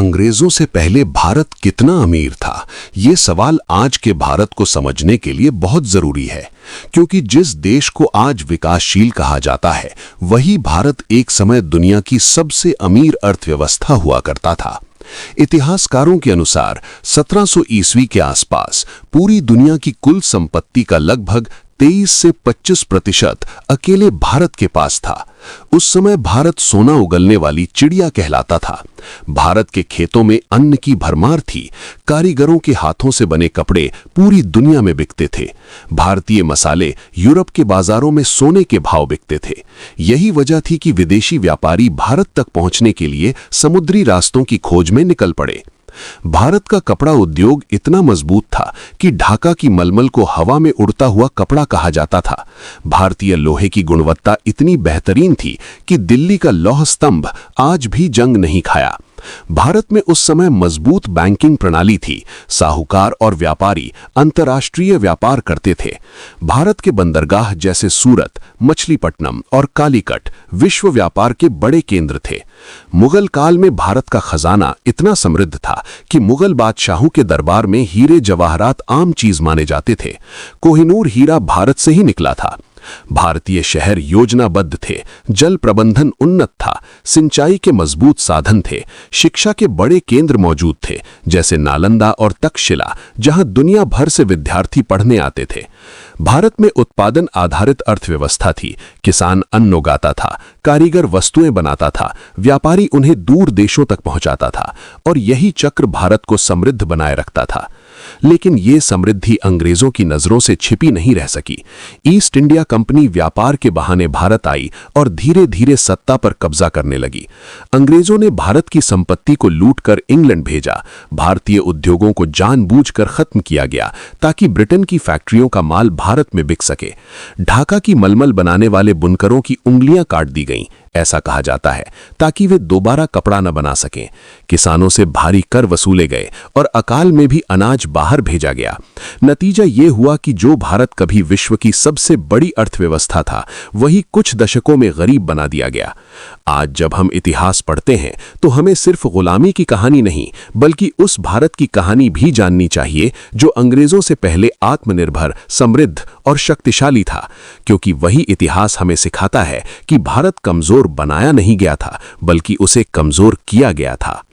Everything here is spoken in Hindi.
अंग्रेजों से पहले भारत कितना अमीर था, ये सवाल आज के भारत को समझने के लिए बहुत जरूरी है, क्योंकि जिस देश को आज विकासशील कहा जाता है, वही भारत एक समय दुनिया की सबसे अमीर अर्थव्यवस्था हुआ करता था। इतिहासकारों के अनुसार 1700 ईस्वी के आसपास पूरी दुनिया की कुल संपत्ति का लगभग 23 से 25% अकेले भारत के पास था। उस समय भारत सोना उगलने वाली चिड़िया कहलाता था। भारत के खेतों में अन्न की भरमार थी। कारीगरों के हाथों से बने कपड़े पूरी दुनिया में बिकते थे। भारतीय मसाले यूरोप के बाजारों में सोने के भाव बिकते थे। यही वजह थी कि विदेशी व्यापारी भारत तक पहुंचने के लिए समुद्री रास्तों की खोज में निकल पड़े। भारत का कपड़ा उद्योग इतना मजबूत था कि ढाका की मलमल को हवा में उड़ता हुआ कपड़ा कहा जाता था। भारतीय लोहे की गुणवत्ता इतनी बेहतरीन थी कि दिल्ली का लौह स्तंभ आज भी जंग नहीं खाया। भारत में उस समय मजबूत बैंकिंग प्रणाली थी। साहूकार और व्यापारी अंतर्राष्ट्रीय व्यापार करते थे। भारत के बंदरगाह जैसे सूरत, मछलीपट्टनम और कालीकट विश्व व्यापार के बड़े केंद्र थे। मुगल काल में भारत का खजाना इतना समृद्ध था कि मुगल बादशाहों के दरबार में हीरे जवाहरात आम चीज माने जाते थे। कोहिनूर हीरा भारत से ही निकला था। भारतीय शहर योजनाबद्ध थे, जल प्रबंधन उन्नत था, सिंचाई के मजबूत साधन थे, शिक्षा के बड़े केंद्र मौजूद थे, जैसे नालंदा और तक्षशिला, जहां दुनिया भर से विद्यार्थी पढ़ने आते थे। भारत में उत्पादन आधारित अर्थव्यवस्था थी। किसान अन्न उगाता था, कारीगर वस्तुएं बनाता था, व्यापारी उन्हें दूर देशों तक पहुंचाता था, और यही चक्र भारत को समृद्ध बनाए रखता था। लेकिन ये समृद्धि अंग्रेजों की नजरों से छिपी नहीं रह सकी। ईस्ट इंडिया कंपनी व्यापार के बहाने भारत आई और धीरे धीरे सत्ता पर कब्जा करने लगी। अंग्रेजों ने भारत की संपत्ति को लूटकर इंग्लैंड भेजा। भारतीय उद्योगों को जानबूझकर खत्म किया गया ताकि ब्रिटेन की फैक्ट्रियों का माल भारत में बिक सके। ढाका की मलमल बनाने वाले बुनकरों की उंगलियां काट दी गईं, ऐसा कहा जाता है, ताकि वे दोबारा कपड़ा न बना सकें। किसानों से भारी कर वसूले गए और अकाल में भी अनाज बाहर भेजा गया। नतीजा ये हुआ कि जो भारत कभी विश्व की सबसे बड़ी अर्थव्यवस्था था, वही कुछ दशकों में गरीब बना दिया गया। आज जब हम इतिहास पढ़ते हैं तो हमें सिर्फ गुलामी की कहानी नहीं, बल्कि उस भारत की कहानी भी जाननी चाहिए जो अंग्रेजों से पहले आत्मनिर्भर, समृद्ध और शक्तिशाली था, क्योंकि वही इतिहास हमें सिखाता है कि भारत कमजोर बनाया नहीं गया था, बल्कि उसे कमजोर किया गया था।